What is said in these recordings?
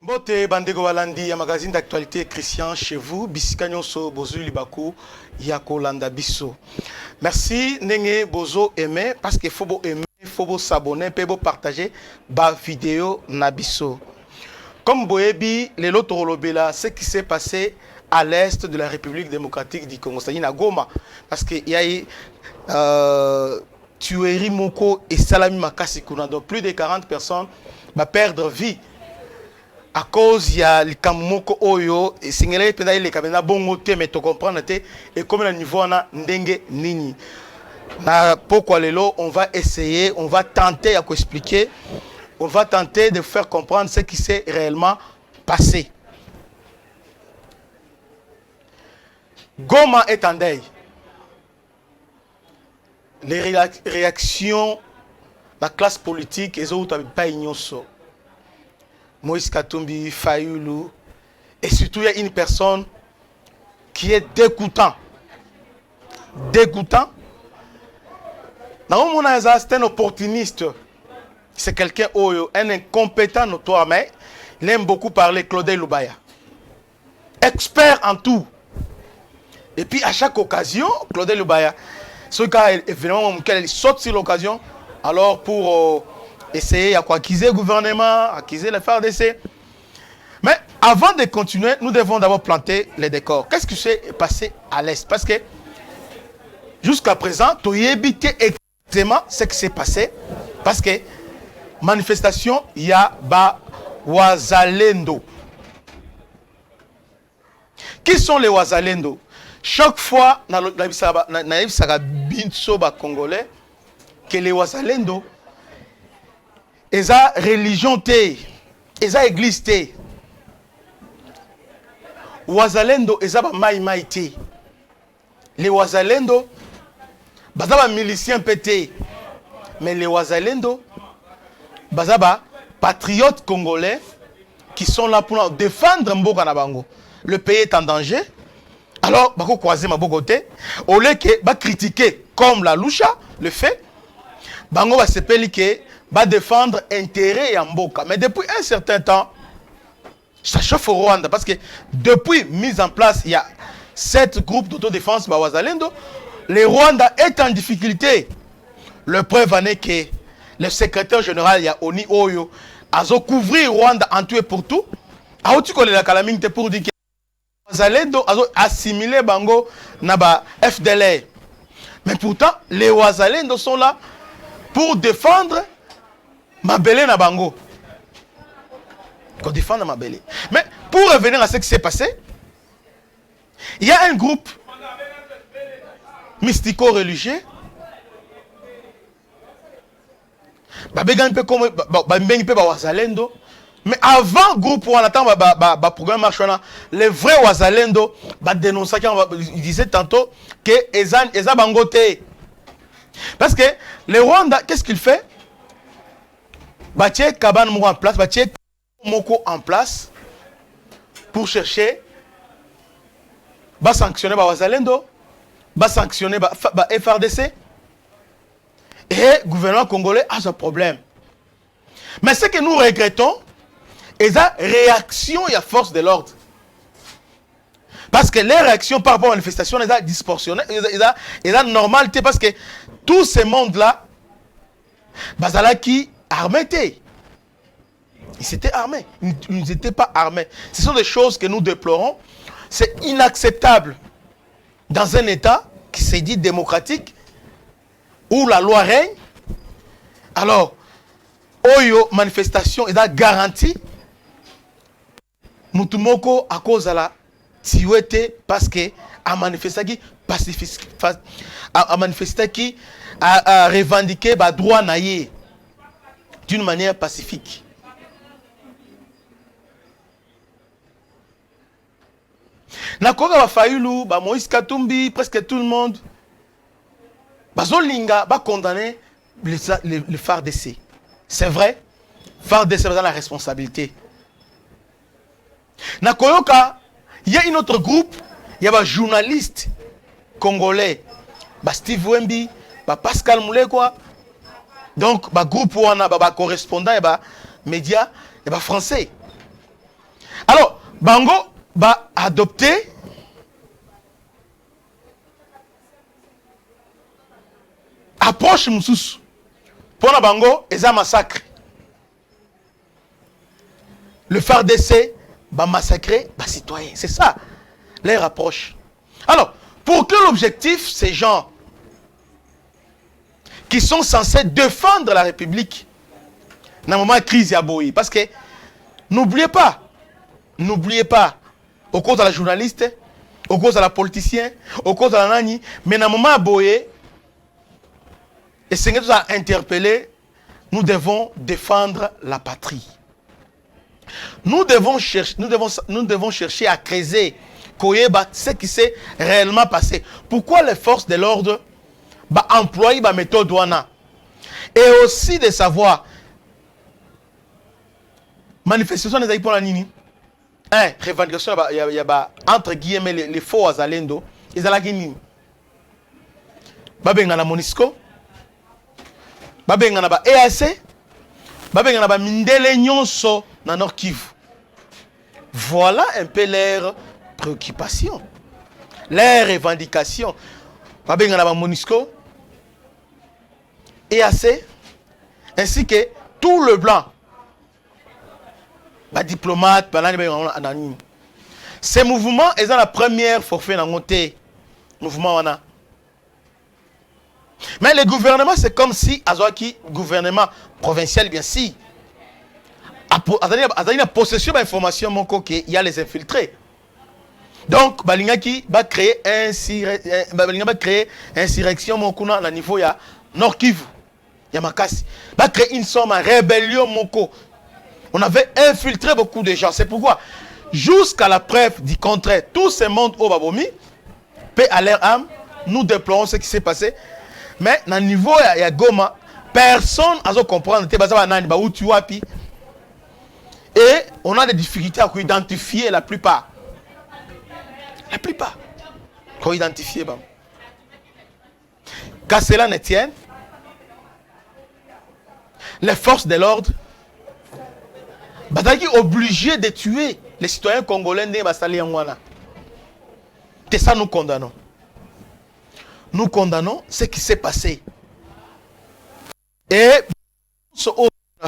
Mbote Bandego Walandi, un magazine d'actualité chrétien chez vous. Bisika nyonso bozu libaku yako landa biso. Merci nenge bozo aimer parce que faut aimer, faut s'abonner, faut partager ba vidéo na biso. Comme boyebi les lotorolobela, ce qui s'est passé à l'est de la République démocratique du Congo, c'est-à-dire à Goma, parce que il y a eu tuerie moko et salami makasi kuna, donc plus de 40 personnes va perdre vie. À cause il y a le kamoko oyo et singele pena ile kamena bongo te mais to comprendre te et comme le niveau na ndenge nini na pourquoi lelo on va essayer, on va tenter à expliquer, on va tenter de faire comprendre ce qui s'est réellement passé. Goma est en deuil. Les réactions de la classe politique et autres pas ignoso. Moïse Katumbi, Fayoulou, et surtout il y a une personne qui est dégoûtant. Dégoûtant. C'est un opportuniste. C'est quelqu'un, un incompétent notoire, mais il aime beaucoup parler, Claude Lubaya. Expert en tout. Et puis à chaque occasion, Claude Lubaya, ce cas évidemment il saute sur l'occasion, alors pour essayer d'acquiser le gouvernement, acquiser les FARDC. Mais avant de continuer, nous devons d'abord planter les décors. Qu'est-ce qui s'est passé à l'Est? Parce que jusqu'à présent, tu as évité exactement ce qui s'est passé. Parce que manifestation, il y a Wazalendo. Qui sont les Wazalendo? Chaque fois, dans le Congolais, que les Wazalendo, ils ont religion, ils ont église. Wazalendo, ils ont maïmaï. Les Wazalendo, ils ont miliciens pété. Mais les Wazalendo, ils ont patriotes congolais qui sont là pour défendre Mboka Nabango. Le pays est en danger. Alors, ils vont croiser ma côté. Au lieu de critiquer comme la loucha, le fait, Bango va se péliquer. Va défendre intérêt en Mboka. Mais depuis un certain temps, ça chauffe au Rwanda. Parce que depuis mise en place, il y a 7 groupes d'autodéfense Wazalendo. Le Rwanda est en difficulté. Le preuve en est que le secrétaire général, il y a Oni Oyo, a couvert Rwanda en tout et pour tout. A tu connais la calamité pour dire que Wazalendo a assimilé Bango Naba FDLR. Mais pourtant, les Wazalendo sont là pour défendre Mabélé na bango. Qu'on défend Mabélé. Mais pour revenir à ce qui s'est passé, il y a un groupe mystico-religieux. Mais avant le groupe, on attend le programme marchand, les vrais Wazalendo dénonçaient, ils disaient tantôt que Eza Bangote. Parce que le Rwanda, qu'est-ce qu'il fait? Batie Kaban Moko en place, Batie Moko en place pour chercher sanctionner Wazalendo, sanctionner FRDC. Et le gouvernement congolais a ce problème. Mais ce que nous regrettons, c'est la réaction et la force de l'ordre. Parce que les réactions par rapport aux manifestations, elles sont disproportionnées, elles sont normales, parce que tout ce monde-là, Bazalaki armés. Ils s'étaient armés. Ils n'étaient pas armés. Ce sont des choses que nous déplorons. C'est inacceptable dans un État qui s'est dit démocratique, où la loi règne. Alors, Oyo manifestation est garantie. Moutumoko à cause de la tiouette parce que a manifesté qui pacifique, a manifesté qui a revendiqué le droit naïe d'une manière pacifique. Nakoga wa Fayoulou, Moïse Katumbi, presque tout le monde, Bazolinga va condamner le FARDC. C'est vrai, FARDC a la responsabilité. Nakoyoka, il y a un autre groupe, il y a un journaliste congolais, Steve Wemby, Pascal Moulekwa. Donc, le groupe, correspondant, médias français. bango ba adopté approche mususu pour na bango eza massacre. Le FARDC va massacrer les citoyens. C'est ça, les rapproche. Alors, pour que l'objectif, ces gens qui sont censés défendre la République, dans un moment de crise, il y a beau. Parce que, n'oubliez pas, au cause de la journaliste, au cause de la politicien, au cause de la nani, mais dans un moment de boyer, et c'est nous a interpellé, nous devons défendre la patrie. Nous devons chercher à creuser ce qui s'est réellement passé. Pourquoi les forces de l'ordre emploient la méthode douana? Et aussi de savoir, manifestation des pour la nini. Revendication, il y a entre guillemets les faux azalendo. Ils ont la guinée. Babenga na Monisco. Babenga na ba EAC. Babenga na ba mindele nyonso. Dans Nord Kivu. Voilà un peu leurs préoccupations, leurs revendications. Babenga na ba Monisco, EAC, ainsi que tout le blanc, ba diplomate, ces mouvements, ils ont la première forfait dans monter. Mouvement on a. Mais le gouvernement, c'est comme si Azwaki, gouvernement provincial, bien si. Il y a possession d'informations qu'il y a les infiltrés. Donc, Balingaki va créer insurrection Mokuna au niveau de Nord Kivu. Il y a Makasi. Va créer une somme de rébellion Moko. On avait infiltré beaucoup de gens. C'est pourquoi, jusqu'à la preuve du contraire, tout ce monde au Babomi, paix à leur âme, nous déplorons ce qui s'est passé. Mais, au niveau de Goma, personne n'a compris où tu as. Et on a des difficultés à identifier la plupart. La plupart. Pour identifier. Qu'à cela ne tienne, les forces de l'ordre sont obligées de tuer les citoyens congolais de Basali Yangwana. C'est ça nous condamnons. Nous condamnons ce qui s'est passé. Et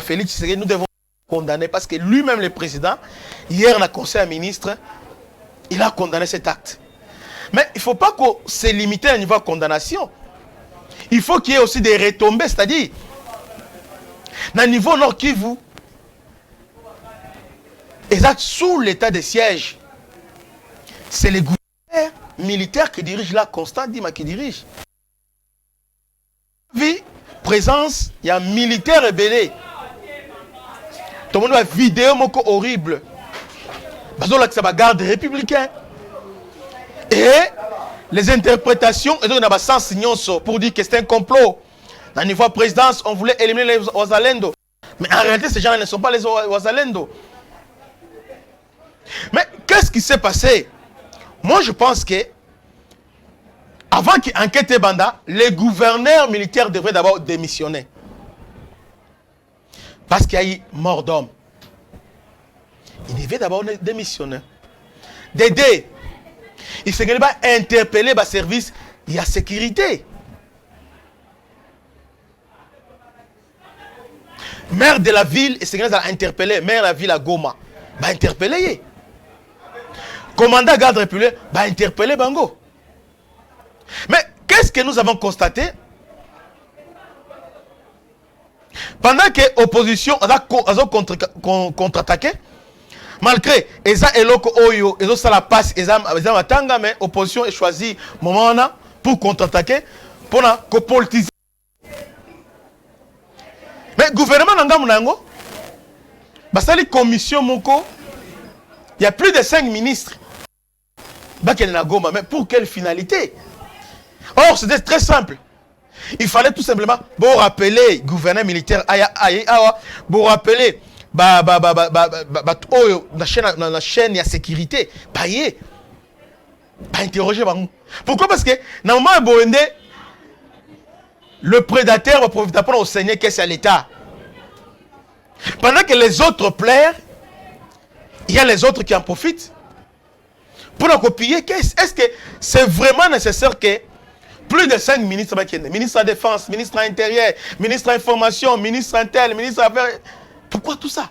Félix, nous devons condamner parce que lui-même le président, hier dans le conseil des ministres, il a condamné cet acte. Mais il ne faut pas qu'on se limite à un niveau de condamnation. Il faut qu'il y ait aussi des retombées, c'est-à-dire, dans le niveau Nord Kivu, exact sous l'état de siège, c'est les gouverneurs militaires qui dirigent là, Constant Dima qui dirige. Vie, présence, il y a un militaire rebellé. Tout le monde a une vidéo horrible. Parce que c'est la garde républicaine. Et les interprétations, et donc, on a sens pour dire que c'est un complot. Dans le niveau de présidence, on voulait éliminer les Ouazalendo. Mais en réalité, ces gens ne sont pas les Ouazalendo. Mais qu'est-ce qui s'est passé? Moi, je pense que avant qu'enquête Banda, les gouverneurs militaires devraient d'abord démissionner. Parce qu'il y a eu mort d'homme. Il devait d'abord démissionner. D'aider. Il ne fallait pas interpeller le service. Il y a sécurité. Maire de la ville, il s'est interpellé. Maire de la ville à Goma. Va interpeller. Commandant garde républicain, va interpeller Bango. Mais qu'est-ce que nous avons constaté? Pendant que l'opposition a contre-attaqué, malgré Eza Eloko Oyo, Eza la passe, Eza Matanga, mais l'opposition a choisi moment pour contre-attaquer, pour politiser. Mais le gouvernement Nangamunango, basali commission Moko, il y a plus de 5 ministres. Mais pour quelle finalité? Or, c'était très simple. Il fallait tout simplement rappeler gouverneur militaire pour rappeler la chaîne de sécurité pas interroger. Pourquoi? Parce que normalement le prédateur va profiter pour enseigner qu'est-ce à l'État, pendant que les autres players il y a les autres qui en profitent pour la copier. Est-ce que c'est vraiment nécessaire que plus de 5 ministres, ministre de la Défense, ministre de l'Intérieur, ministre de l'Information, ministre intel, ministre de l'Affaires... Pourquoi tout ça?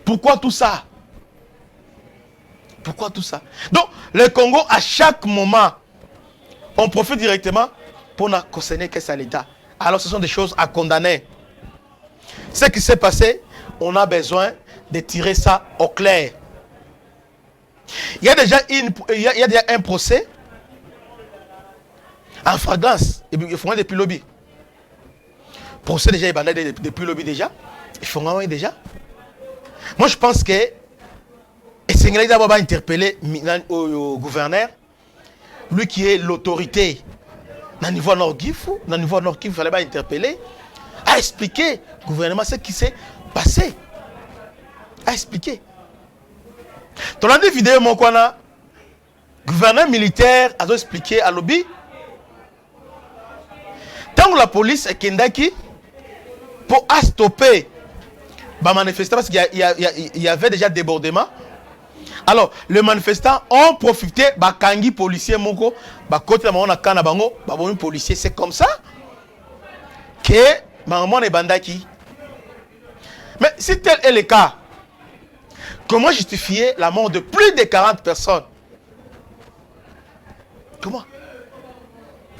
Pourquoi tout ça? Pourquoi tout ça? Donc, le Congo, à chaque moment, on profite directement pour ne concerner que ça l'État. Alors, ce sont des choses à condamner. Ce qui s'est passé, on a besoin de tirer ça au clair. Il y a déjà, un procès en flagrance. Ils font depuis le lobby. Procès déjà, il bandé depuis le lobby déjà. Ils font déjà. Moi, je pense que et c'est d'abord interpeller le gouverneur, lui qui est l'autorité. Dans le niveau Nord-Kivu, il fallait pas interpeller, à expliquer au gouvernement ce qui s'est passé. À expliquer. Dans la vidéo, mon le gouverneur militaire a expliqué à lobby. Tant que la police est kendaki pour stopper les manifestants, parce qu'il y avait déjà débordement. Alors, les manifestants ont profité de kangi policier moko, côté de la kana bango, policier. C'est comme ça que maman est bandaki. Mais si tel est le cas, comment justifier la mort de plus de 40 personnes?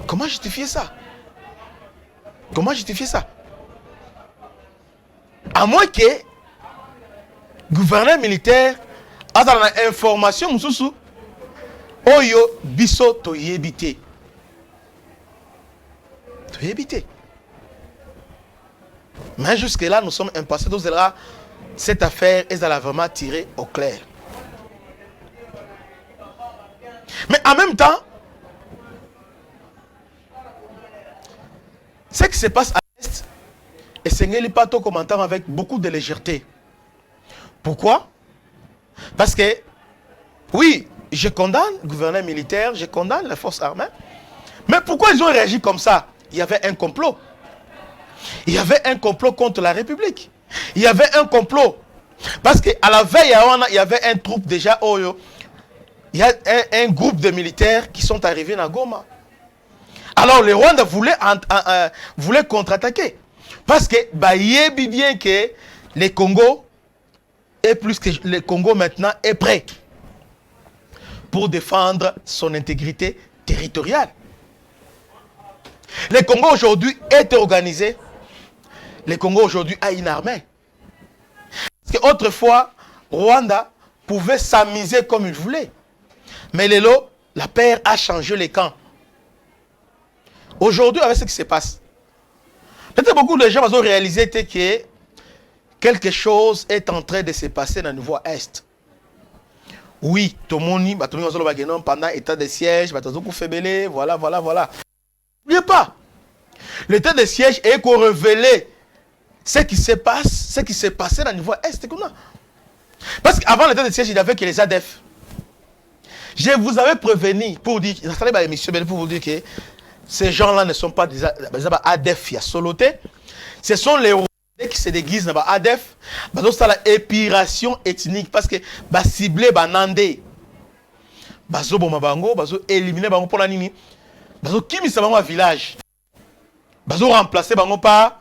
Comment justifier ça? Comment justifier ça? À moins que le gouverneur militaire a une information mususu oyo biso toyebite. Mais jusque là nous sommes impassés. Donc cette affaire est vraiment tirée au clair. Mais en même temps, ce qui se passe à l'Est, et Seigneur Lipato commentant avec beaucoup de légèreté. Pourquoi? Parce que, oui, je condamne le gouvernement militaire, je condamne les forces armées. Mais pourquoi ils ont réagi comme ça? Il y avait un complot. Il y avait un complot contre la République. Il y avait un complot. Parce qu'à la veille, il y avait un troupe déjà, il y a un groupe de militaires qui sont arrivés à Goma. Alors le Rwanda voulait contre-attaquer. Parce que, il bien que le Congo, et plus que le Congo maintenant, est prêt pour défendre son intégrité territoriale. Le Congo aujourd'hui est organisé. Le Congo aujourd'hui a une armée. Parce qu'autrefois, Rwanda pouvait s'amuser comme il voulait. Mais la paix a changé les camps. Aujourd'hui, avec ce qui se passe, peut-être beaucoup de gens ont réalisé que quelque chose est en train de se passer dans le niveau Est. Oui, tout le monde pendant l'état de siège, voilà. N'oubliez pas, l'état de siège est qu'on révélé ce qui se passait dans le niveau Est. Parce qu'avant l'état de siège, il n'y avait que les ADF. Je vous avais prévenu pour dire, pour vous dire que ces gens-là ne sont pas des ADF, il y a soloté. Ce sont les Rwandais qui se déguisent dans ADF. C'est la épiration ethnique parce que ciblé Nandé. Bazo Bomabango, bazo éliminer bango pour la nini. Bazo kimisa bango à village. Bazo remplacer bango par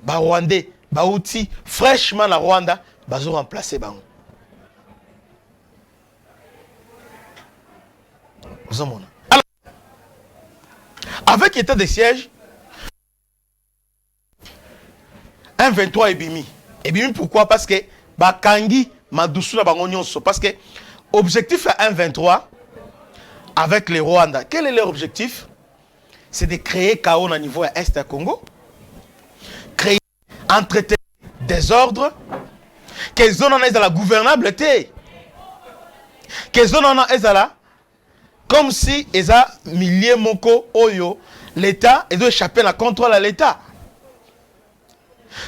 Rwandais, outil fraîchement la Rwanda, bazo remplacer bango. Alors, avec l'état de siège, un 23 est bimi. Et bimi pourquoi? Parce que Bakangi Madoussou na bango nyonso. Parce que objectif à 1-23 avec les Rwandais. Quel est leur objectif? C'est de créer chaos au niveau est du Congo. Créer, entretenir des ordres. Que zone en est dans la gouvernabilité. Que zone en est dans la comme si ils ont milliers moko oyo l'État et doit échapper la contrôle à l'État.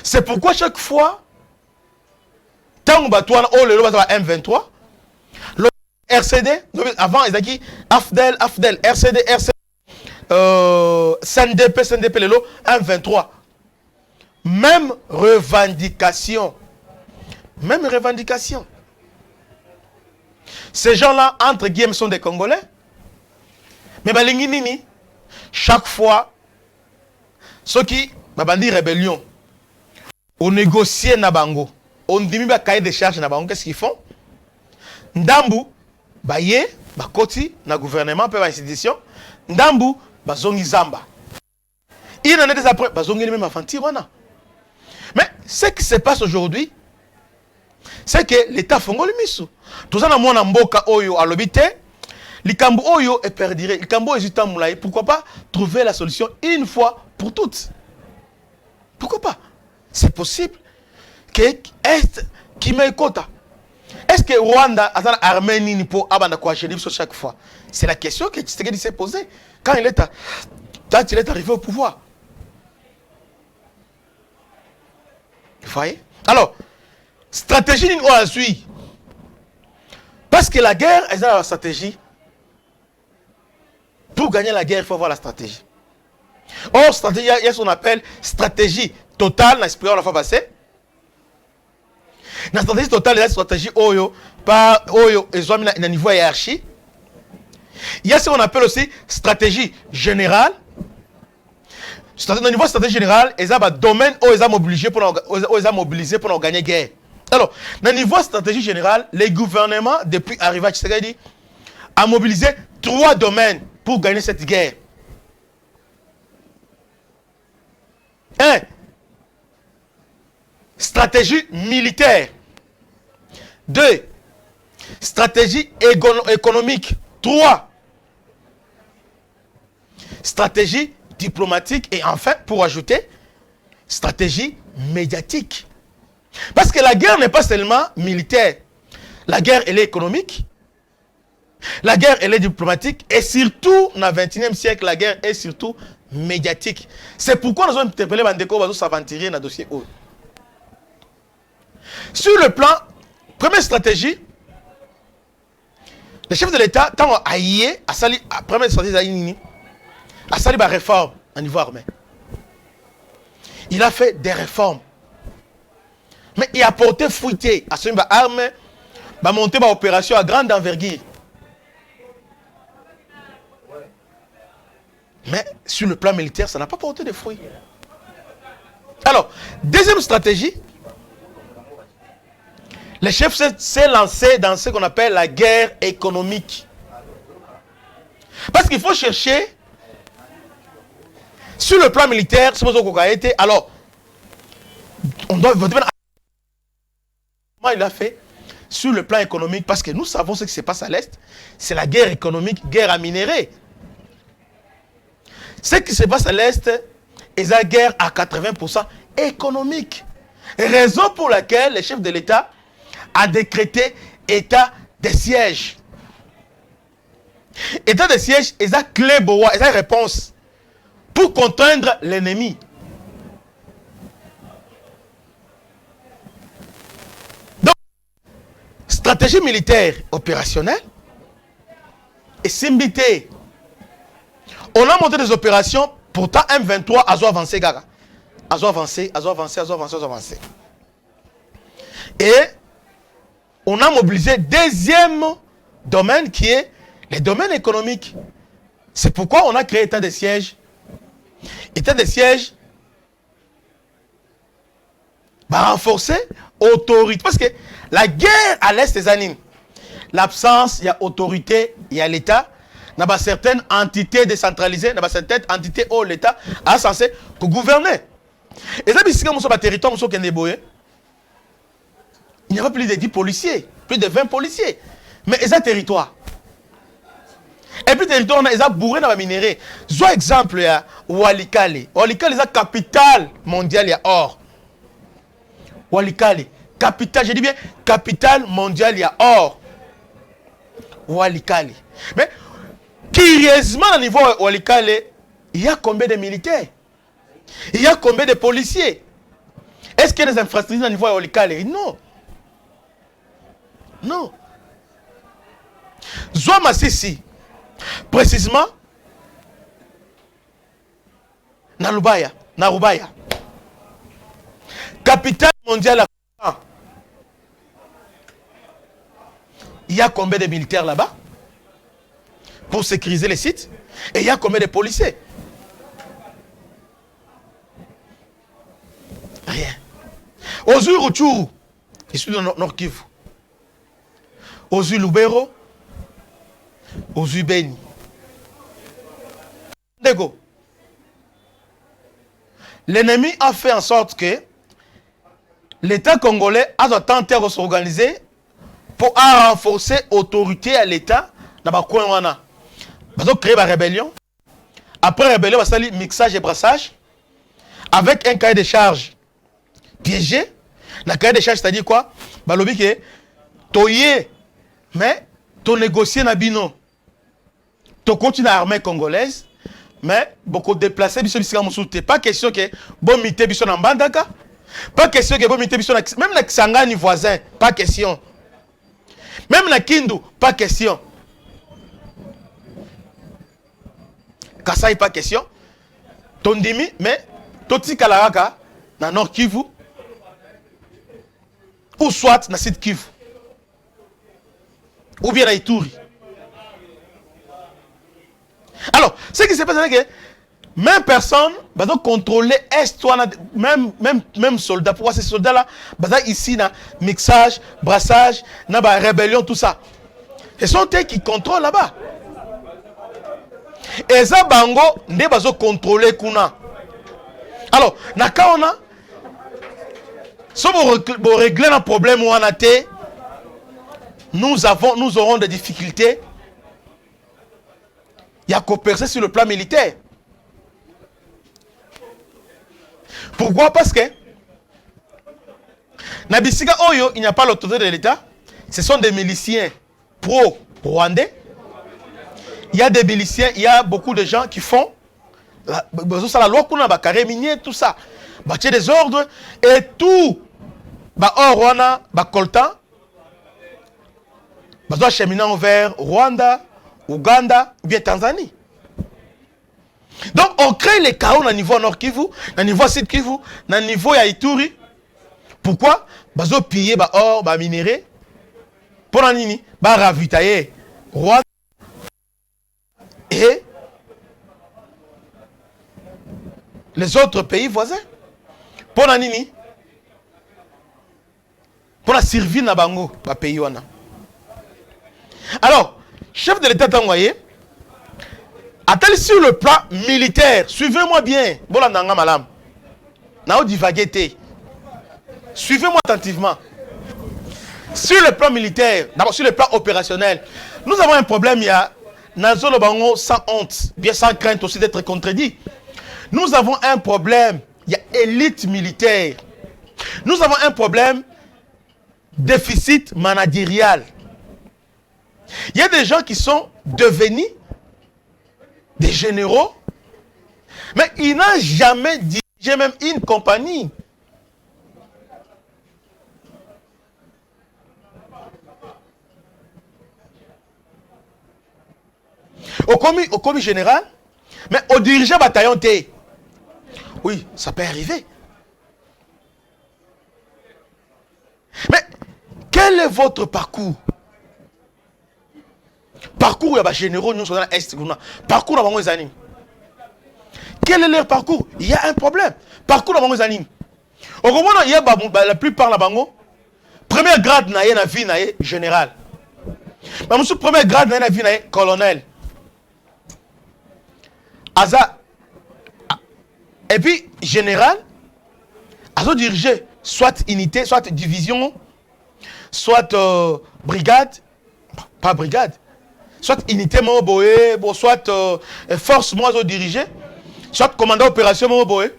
C'est pourquoi chaque fois tant que toi on le M23 le RCD avant ils ont dit Afdel RCD CNDP le M23 même revendication Même revendication. Ces gens-là, entre guillemets, sont des Congolais. Mais balingi nini, chaque fois, ceux qui, babandi rébellion, on négocie na bango, on dimi ba cahier de charge na bango, qu'est-ce qu'ils font? Ndambu, baye, bakoti, na gouvernement, pe ba institution, ndambu, bazongi zamba. Il en est des après, bazongi même aventure, wana. Mais ce qui se passe aujourd'hui, c'est que l'État fongo limisu. Tout ça, na mwana mboka oyo à l'obité, likambo oyo est perduré. Likambo est moulaye. Pourquoi pas trouver la solution une fois pour toutes? Pourquoi pas? C'est possible que est qui m'écoute. Est-ce que Rwanda a une Arménie pour abandonner quoi chaque fois? C'est la question que Tshisekedi s'est posée quand il est arrivé au pouvoir. Vous voyez? Alors, stratégie on la suit. Parce que la guerre, elle a la stratégie. Pour gagner la guerre, il faut avoir la stratégie. Or, stratégie, il y a ce qu'on appelle stratégie totale, l'esprit on la fois passée. La stratégie totale, il y a une stratégie oyo, pas oyo, ils ont mis un niveau hiérarchie. Il y a ce qu'on appelle aussi stratégie générale. Au niveau stratégie générale, ils ont un domaine où ils ont mobilisé pour gagner la guerre. Alors, au niveau stratégie générale, les gouvernements, depuis arrivée à Tshisekedi, ont mobilisé 3 domaines pour gagner cette guerre. 1. Stratégie militaire. 2. Stratégie économique. 3. Stratégie diplomatique. Et enfin, pour ajouter, stratégie médiatique. Parce que la guerre n'est pas seulement militaire. La guerre, elle est économique. La guerre, elle est diplomatique. Et surtout, dans le XXIe siècle, la guerre est surtout médiatique. C'est pourquoi nous avons interpellé Bandeko Bazo s'aventurer dans le dossier haut. Sur le plan, première stratégie, le chef de l'État, tant à yé, à sali, à première stratégie, à sali ba réforme au niveau armé. Il a fait des réformes. Mais il a porté fruité à ce niveau armé, va monter ma opération à grande envergure. Mais sur le plan militaire, ça n'a pas porté de fruits. Alors, deuxième stratégie, le chef s'est lancé dans ce qu'on appelle la guerre économique. Parce qu'il faut chercher, sur le plan militaire, alors, on doit comment il a fait sur le plan économique, parce que nous savons ce qui se passe à l'Est, c'est la guerre économique, guerre à minerais. Ce qui se passe à l'Est est la guerre à 80% économique. Raison pour laquelle le chef de l'État a décrété état de siège. État de siège est la clé bois, est la réponse pour contraindre l'ennemi. Donc, stratégie militaire opérationnelle et symbité. On a monté des opérations, pourtant M23 a avancé, gaga. A avancé. Et on a mobilisé deuxième domaine qui est le domaine économique. C'est pourquoi on a créé état de siège. État de siège va renforcer autorité. Parce que la guerre à l'Est des animes, l'absence, il y a autorité, il y a l'État. Il y a certaines entités décentralisées, il y a certaines entités où l'État a censé gouverner. Et ça, c'est un territoire où il n'y a pas plus de 10 policiers, plus de 20 policiers. Mais ils ont un territoire. Et puis, le territoire, ils ont bourré dans les minéraux. Soit exemple, il y a Walikale. Walikale, c'est la capitale mondiale, il y a or. Walikale, capitale, je dis bien, capitale mondiale, il y a or. Walikale. Mais, curieusement, au niveau Walikale, il y a combien de militaires? Il y a combien de policiers? Est-ce qu'il y a des infrastructures au niveau Walikale? Non. Non. Zouama Sissi, précisément, Narubaya, capitale mondiale. il y a combien de militaires là-bas pour sécuriser les sites? Et il y a combien de policiers? Rien. Ozui Ruchuru, je suis dans Nord Kivu. Ozui Lubero, Ozui Beni. Dego. L'ennemi a fait en sorte que l'État congolais a tenté de s'organiser pour renforcer l'autorité à l'État dans le coin. Ils ont créé la rébellion. Après la rébellion, ils ont fait mixage et brassage avec un cahier de charge piégé. Le cahier de charge, c'est-à-dire quoi? Balobi que toye, mais tu négocier na bino. Tu continues à l'armée congolaise, mais beaucoup déplacés, pas question que bon mité biso na Mbandaka, pas question que bon mité biso na même na Kisangani voisin, pas question. Même na Kindu, pas question. Kasai, pas question. Tondimi, mais Toti Kalaraka, na Nord Kivu, ou soit na Sud Kivu, ou bien na Ituri. Alors, ce qui se passe, c'est que même personne va donc contrôler est, même soldats. Pourquoi ces soldats-là, ici, na mixage, brassage, na rébellion, tout ça. Ce sont eux qui contrôlent là-bas. Et ça, bango, ne va contrôler kuna. Alors, nakaona, si vous réglez un problème ou un athée, nous aurons des difficultés. Il y a coopérer sur le plan militaire. Pourquoi? Parce que Nabisiga Oyo, il n'y a pas l'autorité de l'État. Ce sont des miliciens pro-rwandais. Il y a des miliciens, il y a beaucoup de gens qui font la loi qu'on a carré minier, tout ça. Bâtir des ordres et tout. Rwanda, coltan. Cheminant vers Rwanda, Ouganda ou bien Tanzanie. Donc on crée les chaos au niveau Nord Kivu, au niveau Sud Kivu, au niveau Ituri. Pourquoi? Bazo piller or, minerai. Pour nini? Ravitailler Rwanda et les autres pays voisins. Pour nini? Pour la survie na bango, pays wana. Alors, chef de l'État envoyé, a-t-il sur le plan militaire, suivez-moi bien, bon nanga malam, nao divaguete, suivez-moi attentivement. Sur le plan militaire, d'abord sur le plan opérationnel, nous avons un problème, il y a Nazolo Bango sans honte, bien sans crainte aussi d'être contredit. Nous avons un problème, il y a élite militaire. Nous avons un problème, déficit managérial. Il y a des gens qui sont devenus des généraux, mais ils n'ont jamais dirigé même une compagnie. Au commis général, mais au dirigeant bataillon T. Oui, ça peut arriver. Mais quel est votre parcours? Parcours, il y a des généraux, nous sommes dans l'Est. Parcours, dans les années. Quel est leur parcours? Il y a un problème. Parcours, dans les années. Au moment où il y a la plupart de bango, premier grade, il y a vie général. Premier grade, il y a vie colonel. Aza. Et puis, général, Aza dirigé soit unité, soit division, soit brigade, pas brigade. Soit unité Moboé, soit force moi dirigée, soit commandant opération Moboé.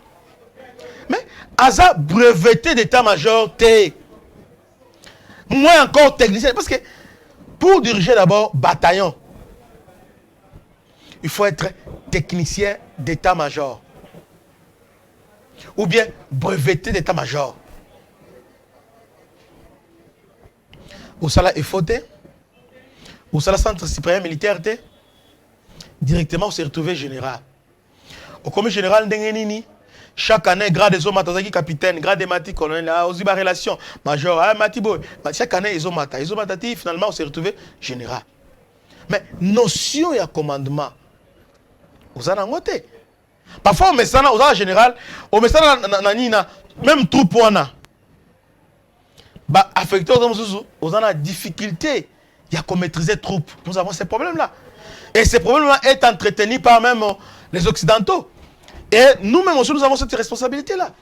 Mais Aza breveté d'état-major T. Moi encore technicien. Parce que pour diriger d'abord bataillon, il faut être technicien d'état-major. Ou bien breveté d'état-major. Au salaire est fauté. Au centre supérieur militaire, directement on s'est retrouvé général. Au commis général, chaque année, grade des hommes, capitaine, grade des mati, colonel, aussi ma relation, major, matibo. Chaque année, ils ont matati, finalement, on s'est retrouvé général. Mais notion et commandement, vous en avez. Parfois, on met ça dans le général, on met ça dans même troupe, affecté aux en a difficulté. Il y a qu'on maîtriser troupe. Nous avons ces problèmes-là. Et ces problèmes-là sont entretenus par même les Occidentaux. Et nous-mêmes aussi, nous avons cette responsabilité-là.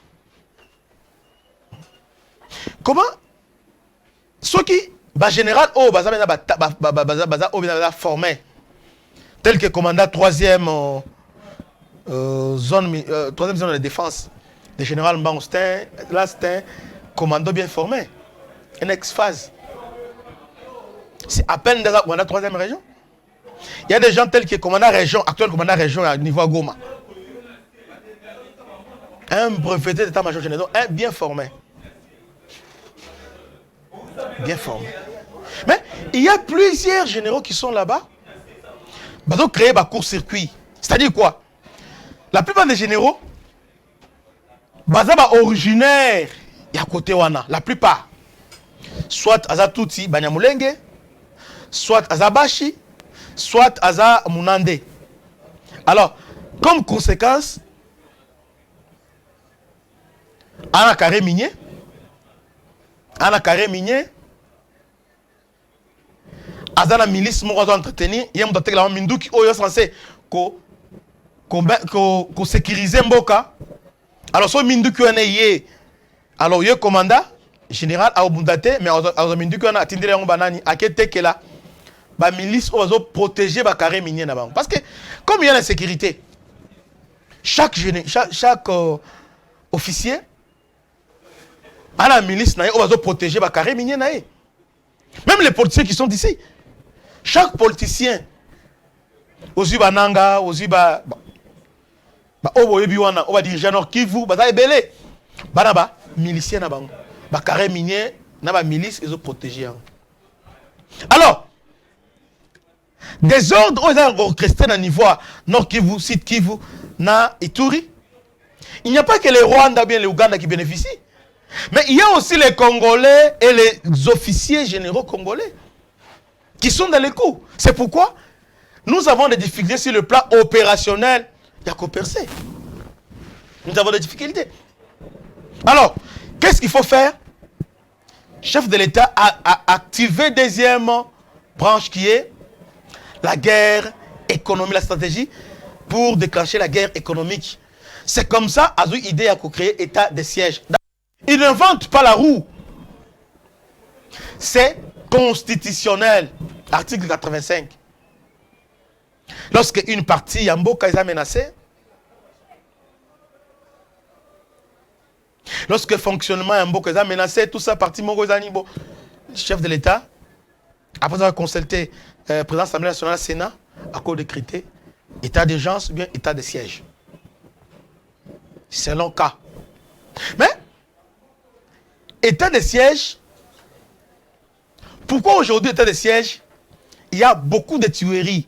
Comment ceux qui, général, formé, tel que commandant 3e zone de défense, le général Mbangostin, là c'est un commando bien formé, un ex-phase. C'est à peine dans la 3e région. Il y a des gens tels que commandant région, actuel commandant région à niveau à Goma. Un breveté d'état-major général, un bien formé. Bien formé. Mais il y a plusieurs généraux qui sont là-bas. Ils ont créé un court-circuit. C'est-à-dire quoi? La plupart des généraux, ils sont originaires. Il y a côté wana. La plupart. Soit Azatuti Banyamulenge, soit Azabashi, soit Aza Munande. Alors, comme conséquence, on a carré minier, Azana milice mo entretenir, il y a un mindu qui est censé sécuriser Mboka. Alors, ce mindu qui est alors, il y a commandant général à Obundate, mais à mindu qui est attendu à Banani, à Ketekela. La milice va protéger le carré minier. Parce que, comme il y a la sécurité, chaque officier a la milice va protéger le carré minier. Même les politiciens qui sont ici. Chaque politicien, aussi Bananga, aussi Oboyebiwana, on va dire Janor Kivu, Baza Ebele, Banaba, milicien na bango. Le carré minier, na milice, ils ont protégé. Alors, des ordres ont orchestrés dans le niveau Nord Kivu, Sud Kivu, na Ituri. Il n'y a pas que les Rwandais ou bien les Ouganda qui bénéficient. Mais il y a aussi les Congolais et les officiers généraux congolais qui sont dans les coups. C'est pourquoi nous avons des difficultés sur le plan opérationnel. Il n'y a qu'au percer. Nous avons des difficultés. Alors, qu'est-ce qu'il faut faire? Chef de l'État a activé deuxième branche qui est la guerre économique, la stratégie pour déclencher la guerre économique. C'est comme ça, à une idée à créer état de siège. Il n'invente pas la roue. C'est constitutionnel. Article 85. Lorsque une partie Yamboka est menacée, lorsque le fonctionnement Yamboka est menacé, tout ça, partie Mongo Zanibo, chef de l'État, après avoir consulté le président de l'Assemblée nationale, Sénat, à cause décrété état d'urgence ou bien état de siège. C'est le cas. Mais, état de siège, pourquoi aujourd'hui, état de siège, il y a beaucoup de tueries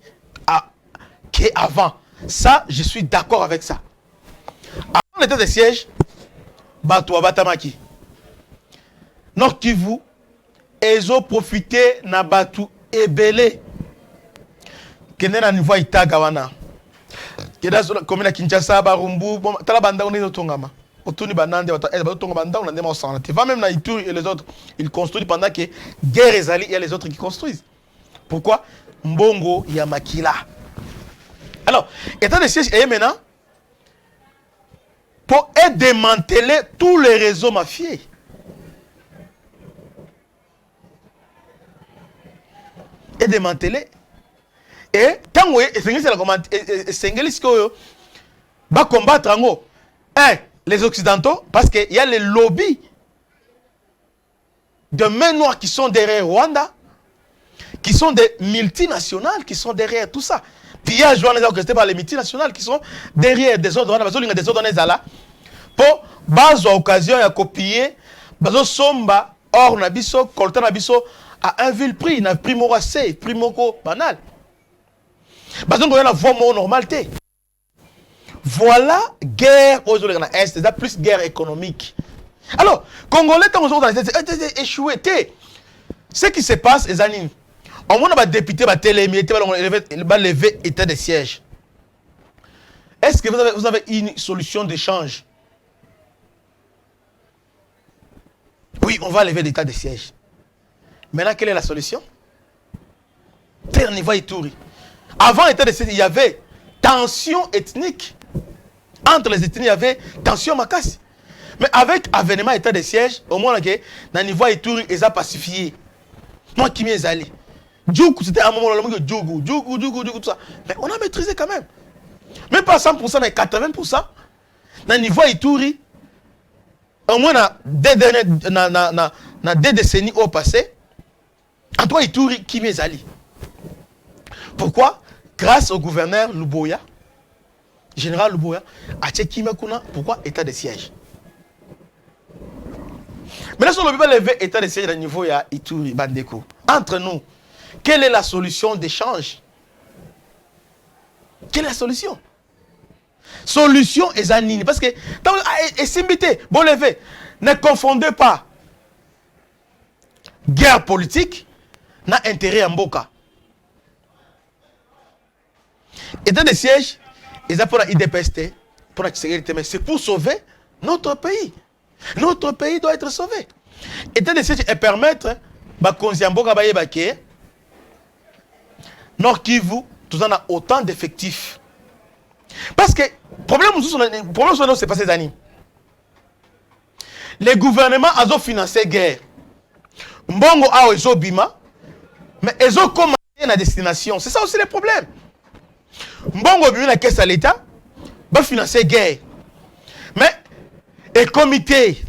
qu'avant. Ça, je suis d'accord avec ça. Avant l'état de siège, Batoua Batamaki. Nord Kivu, ils ont profité na Batu Ebele. Kene na niveau Itagawana. Keda comme na Kinshasa, Barumbu, Talabanda, on est au Tongama. Autour du Banande, on va même na Ituri et les autres. Ils construisent pendant que guerre est allée, il y a les autres qui construisent. Pourquoi? Mbongo Yamakila. Alors, état de siège est maintenant pour démanteler tous les réseaux mafieux. Et démanteler. Et quand vous va combattre en haut les Occidentaux, parce qu'il y a les lobbies de mains noires qui sont derrière Rwanda, qui sont des multinationales, qui sont derrière tout ça. Puis il y a orchestré par les multinationales qui sont derrière des autres, des autres là, pour bazo occasion de copier, bazo somba, or nabiso, coltan nabiso, à un vil prix, na prix moracé, prix moko banal. Bazo on a voie normalité. Voilà, guerre aux Est, c'est plus guerre économique. Alors, Congolais, quand on a échoué, ce qui se passe, les amis, au moins, les députés vont lever état de siège. Est-ce que vous avez une solution d'échange? Oui, on va lever l'état de siège. Maintenant, quelle est la solution? Terre niveau Ituri. Avant l'état de siège, il y avait tension ethnique. Entre les ethnies, il y avait tension makasi. Mais avec l'avènement état de siège, au moins, dans le niveau Ituri, ils ont pacifié. Moi qui m'y allé. Djougou, c'était un moment où Djougou, tout ça. Mais on a maîtrisé quand même. Même pas 100%, mais 80%. Dans le niveau Ituri, au moins dans deux décennies au passé, en toi Ituri, qui m'y allé. Pourquoi? Grâce au gouverneur Luboya, général Luboya, à Tchekimekuna, pourquoi état de siège? Maintenant, si on ne peut pas lever état de siège dans le niveau Ituri, Bandeko, entre nous, quelle est la solution d'échange? Quelle est la solution? Solution est Zanini. Parce que, et Simbité, bon levé, ne confondez pas guerre politique, n'a intérêt à Mboka. État de siège, ils ont pour la IDPST, pour la sécurité, mais c'est pour sauver notre pays. Notre pays doit être sauvé. État de siège et permettre, Mboka Bayebake, Nord Kivu, tout en a autant d'effectifs. Parce que, problème c'est pas ces années. Les gouvernements ont financé la guerre. Mbongo a ils ont bima, mais ils ont commencé la destination. C'est ça aussi le problème. Mbongo bima la caisse à l'État, va financer la guerre. Mais, les comités,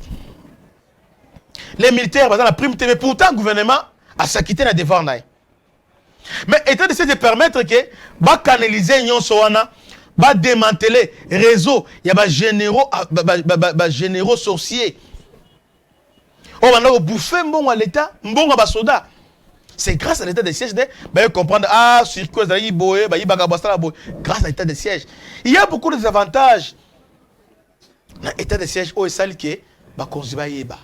les militaires, la prime, mais pourtant le gouvernement a s'acquitté la devant. Mais étant de permettre que va canaliser Nyon Soana, va démanteler réseau, il y a des généraux sorciers. On va bouffer mbongo à l'État, mbongo à soda. C'est grâce à l'état de siège de comprendre sur quoi grâce à l'état de siège. Il y a beaucoup d'avantages. L'état de siège au sal qui va conduire ba.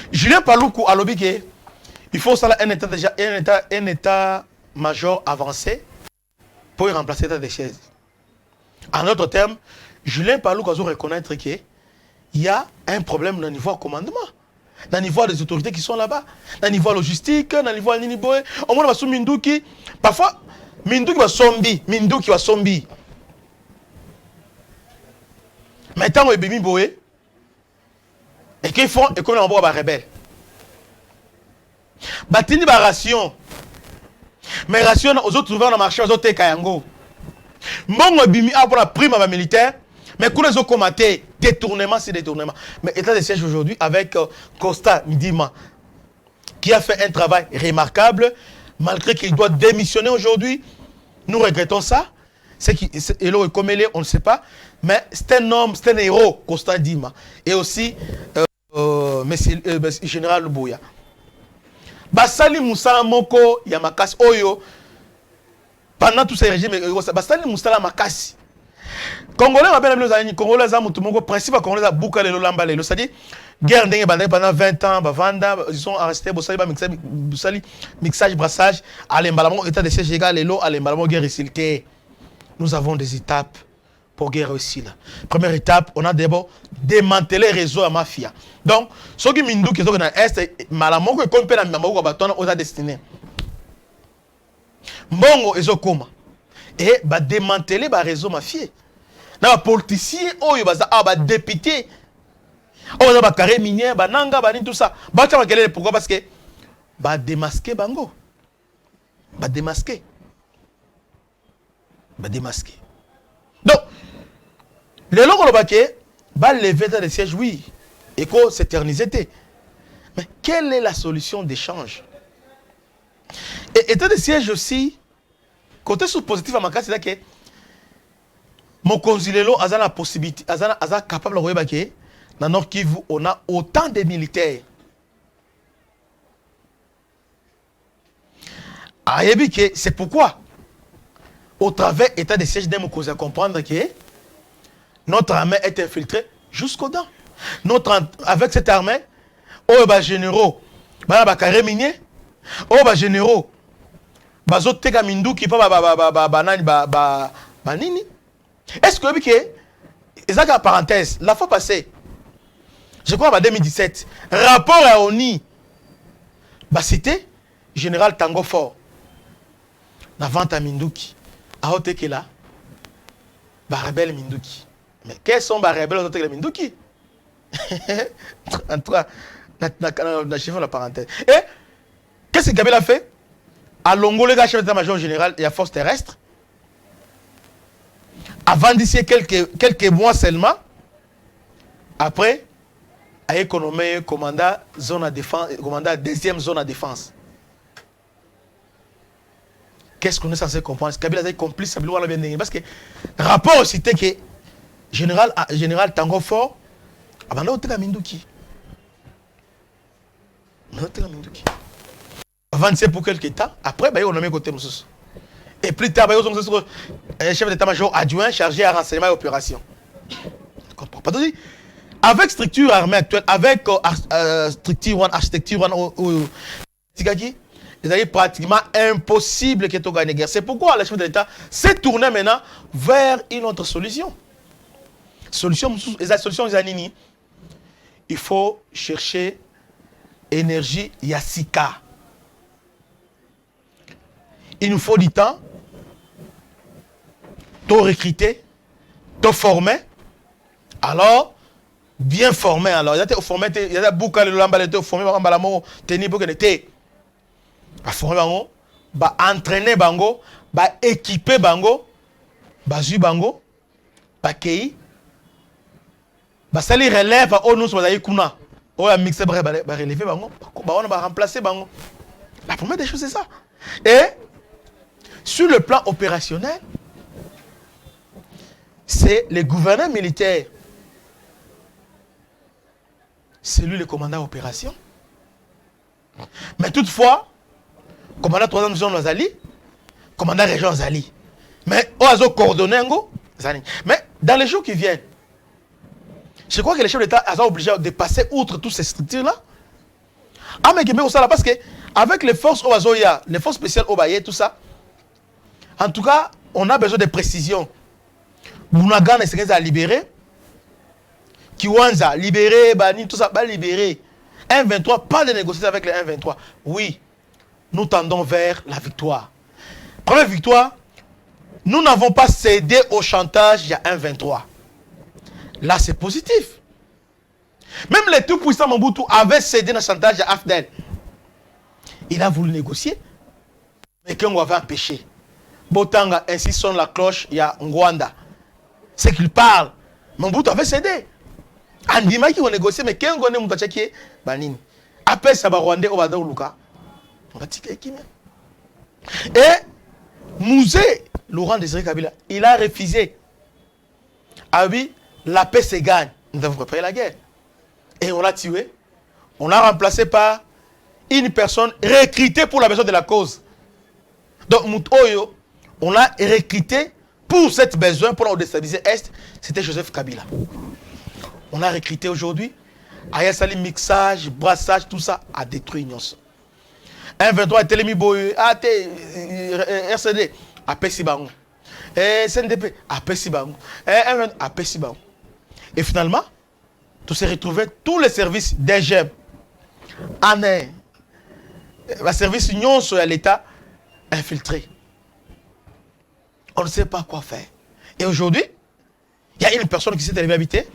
Julien Paloukou a lobby que il faut ça un état major avancé pour remplacer l'état de siège. En d'autres termes, Julien Paloukou doit reconnaître qu'il y a un problème au niveau commandement, dans le niveau des autorités qui sont là-bas, dans le niveau logistique, dans le niveau Niniboé. Au moins, on va Minduki. Parfois, Minduki va sombi. Maintenant, on est bimi boé. Et qu'ils font, et qu'on envoie des rebelles. Batini ba ration. Mais ration, aux autres trouvés dans le marché, aux autres kayango. Mon bimi a pour la prime à militaire. Mais quand ils ont commenté, détournement, c'est détournement. Mais état de siège aujourd'hui avec Costa Midima, qui a fait un travail remarquable, malgré qu'il doit démissionner aujourd'hui. Nous regrettons ça. C'est qui est comme il est, on ne sait pas. Mais c'est un homme, c'est un héros, Costa Dima. Et aussi, Général Luboya. Basali Moussala Moko Yamakasi Oyo, pendant tous ces régimes, Basali Moussala Makasi. Congolais, Congolais, le principe Congolais a bouclé le lambale. C'est-à-dire, guerre pendant 20 ans, ils sont arrestés, mixage, brassage, à l'emballement, état de siège égal, à l'emballement, guerre résultée. Nous avons des étapes pour guerre aussi. Première étape, on a d'abord démantelé le réseau à mafia. Donc, ceux qui m'indouent qui sont dans l'Est, malamoko et compé dans le Mamoko Baton, on a destiné. Mbongo et Zokoma. Et bah démanteler le réseau mafieux. Dans les politiciens, bah député, on a carré minier, bah nanga, bah tout ça. Bah pourquoi? Parce que bah démasquer bango. Bah démasquer. Bah démasquer. Donc, les gens qui ont levé dans les sièges, oui, et qu'on s'éternisait. Mais quelle est la solution d'échange? Et état de siège aussi, côté sous positif à ma case, c'est que mon consulelo a la possibilité, a capable de voir que dans Nord Kivu, on a autant de militaires. C'est pourquoi, au travers de l'état de siège d'un Mokoza, comprendre que notre armée est infiltrée jusqu'aux dents. Avec cette armée, les généraux, les carrés miniers, les généraux, les autres qui nini. Est-ce que ils ont une parenthèse, la fois passée, je crois en 2017, rapport à ONI, c'était général Tango Fort, la vente à Minduki, à Otekela, rebelle Minduki. Mais quels sont les rebelles de Minduki? En tout cas, on la parenthèse. Et qu'est-ce que Kabila a fait? À Longo, le chef d'état-major général, il y a force terrestre. Avant d'ici quelques mois seulement, après, il a économé commandant zone à défense, commandant deuxième zone à défense. Qu'est-ce qu'on est censé comprendre? Kabila a complice, parce que rapport cité que général Tango Fort, avant de Minduki. Avant c'est pour quelques temps, après, on a mis côté Moussous. Et plus tard, chef d'état-major adjoint chargé à renseignement et opération. Comprends pas. Avec structure armée actuelle, avec structure architecture, c'est pratiquement impossible que tu gagnes guerre. C'est pourquoi le chef de l'État s'est tourné maintenant vers une autre solution. La solution, il faut chercher énergie Yassika. Il nous faut du temps, te recruter, te former. Alors, bien formé. Alors, il y a formé, il y a beaucoup de gens qui sont formés, tenir pour que l'été. Former bango, entraîner bango, équiper bango, zu bango, kei, sali relève au nous sommes allés kuna, on a mixé relever bango, on va remplacer bango. La première des choses c'est ça. Et sur le plan opérationnel, c'est le gouverneur militaire, c'est lui le commandant opération. Mais toutefois, commandant 3e zone Zali, commandant région Zali. Mais on a coordonné. Mais dans les jours qui viennent, je crois que les chefs d'État sont obligés de passer outre toutes ces structures-là. Ah, mais parce que avec les forces Oazoya, les forces spéciales Obaye, tout ça, en tout cas, on a besoin de précision. Bounagan est à libérer. Kiwanza, libéré, Bani, tout ça, libéré. 1-23, pas de négocier avec les 1-23. Oui, nous tendons vers la victoire. Première victoire, nous n'avons pas cédé au chantage il y a 1-23. Là, c'est positif. Même les tout puissants Mobutu avaient cédé dans le chantage à Afdel. Il a voulu négocier, mais qu'on avait empêché. Botanga ainsi sonne la cloche, il y a Ngwanda. C'est qu'il parle. Mobutu avait cédé. Andima qui ont négocié, mais qu'un gonne moutachaki, banine. Après ça, Rwandais au Badou Luka. Et Mouzé, Laurent Désiré Kabila, il a refusé. Ah oui, la paix se gagne. Nous avons préparé la guerre. Et on l'a tué. On l'a remplacé par une personne recrutée pour la besoin de la cause. Donc, Moutoyo, on l'a recruté pour cette besoin, pour la déstabiliser Est. C'était Joseph Kabila. On a recruté aujourd'hui. Ayasali mixage, brassage, tout ça a détruit Nyonso. 1-23 Télémi Boy, RCD, à Pessibango. SNDP, à Pessibango. 1-20, à Pessibango. Et finalement, tout s'est retrouvé, tous les services d'EGEM, ANE, le service Nyonso à l'État, infiltré. On ne sait pas quoi faire. Et aujourd'hui, il y a une personne qui s'est allée habiter.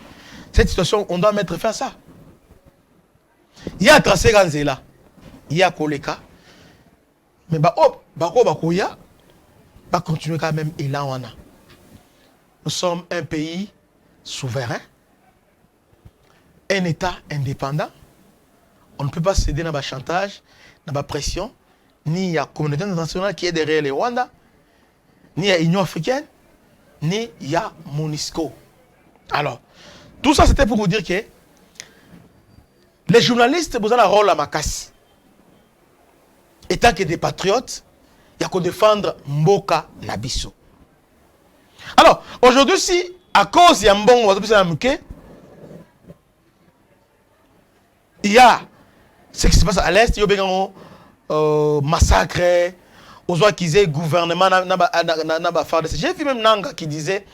Cette situation, on doit mettre fin à ça. Il y a tracé Ganzela, il y a Koleka, mais continuer quand même et là on a. Nous sommes un pays souverain, un État indépendant. On ne peut pas céder dans le chantage, dans la pression, ni à la communauté internationale qui est derrière les Rwanda, ni à l'Union africaine, ni à MONUSCO. Alors, tout ça c'était pour vous dire que les journalistes, vous avez un rôle à ma casse. Étant que des patriotes, il y a qu'à défendre Mboka Nabiso. Alors, aujourd'hui, si à cause il y a un bon il y a ce qui se passe à l'Est, il y a un massacre, aux gens qui disaient gouvernement n'a pas. J'ai vu même Nanga qui disait,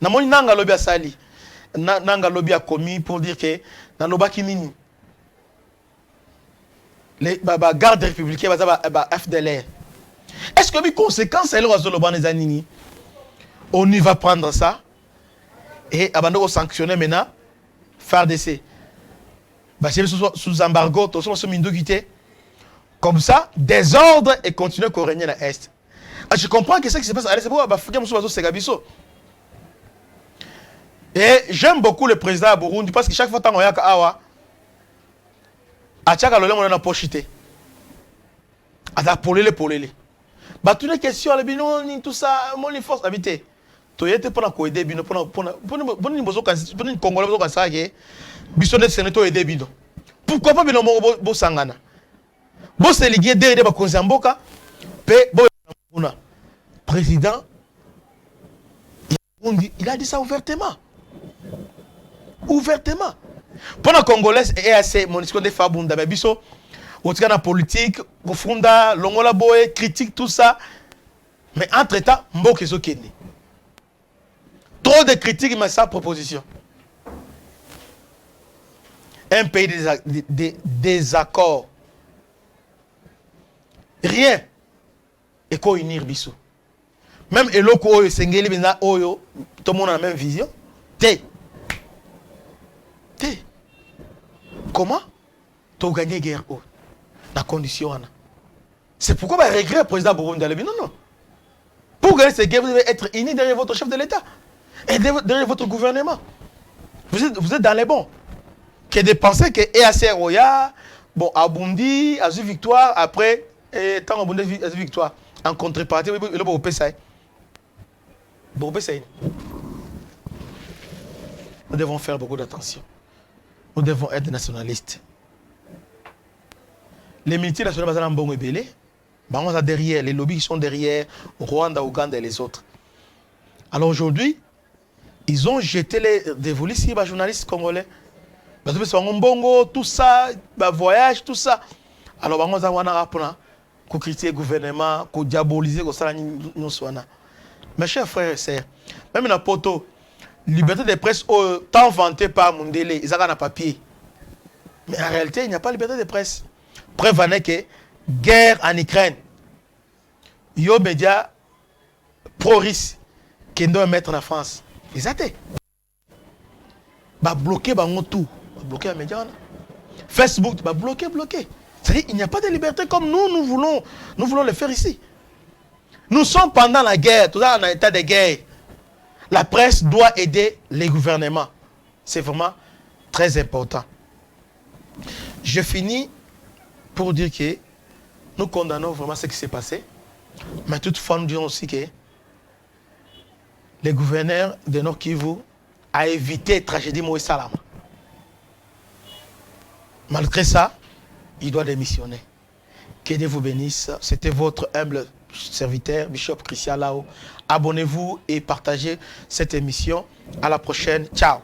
Nanga lobby a sali, Nanga lobby a commis pour dire que dans le Bakinini, les gardes républicains, FDLR. Est-ce que les conséquences, on y va prendre ça et abandonner sanctionner maintenant, faire d'essai. Sous embargo, comme ça, désordre et continuer à régner dans l'Est. Je comprends que ce qui se passe à l'Est, c'est pourquoi et j'aime beaucoup le président de Burundi parce que chaque fois que on y a Awa, à chaque fois on a pochité. À la polele. Bah toutes les questions, les binons, tout ça, mon force habité. Tu es pour la coïder bino pour une Congolais pour ça que bisonne sénateur aider bino. Pourquoi pas bino bo sangana? Bo se liguer derrière ba konzamboka pe bo président il a dit ça ouvertement. Ouvertement. Pour la Congolaise et assez mon discours de Fabunda biso au la politique, au fond l'ongola boy critique tout ça. Mais entre-temps, Mboka Zokeni. Trop de critiques, mais sa proposition. Un pays de désaccords. Rien. Et quoi unir Bissou. Même Eloko Oyo, Sengeli Bina Oyo, tout le monde a la même vision. Té. Comment tu as gagné la guerre dans la condition. C'est pourquoi je regrette le président Burundi. Non. Pour gagner cette guerre, vous devez être unis derrière votre chef de l'État. Et derrière votre gouvernement. Vous êtes dans les bons. Que de penser que EAC Roya, bon, Abundi, a eu victoire, après, tant Abundi a eu victoire. En contrepartie, il a eu ça. Nous devons faire beaucoup d'attention. Nous devons être nationalistes. Les multinationales sont en bon ébélé. Derrière, les lobbies qui sont derrière, Rwanda, Ouganda et les autres. Alors aujourd'hui, ils ont jeté les dévolus sur les journalistes congolais. Tout ça, voyage, tout ça. Alors, on a critiquer le gouvernement, diaboliser le mes chers frères et sœurs, même dans le poteau, liberté de presse, tant vantée par Mundele, ils ont un papier. Mais en réalité, il n'y a pas de liberté de presse. Preuve en est que guerre en Ukraine, il y a des médias pro-russes qui doivent mettre en France. Ils ont été. Bloquer tout. Bloquer les médias. Facebook, bloquer. C'est-à-dire qu'il n'y a pas de liberté comme nous voulons le faire ici. Nous sommes pendant la guerre, tout ça en état de guerre. La presse doit aider les gouvernements. C'est vraiment très important. Je finis pour dire que nous condamnons vraiment ce qui s'est passé. Mais toutefois, nous disons aussi que les gouverneurs de Nord Kivu a évité la tragédie Moïse Salama. Malgré ça, il doit démissionner. Que Dieu vous bénisse. C'était votre humble serviteur, Bishop Christian Lao. Abonnez-vous et partagez cette émission. À la prochaine. Ciao.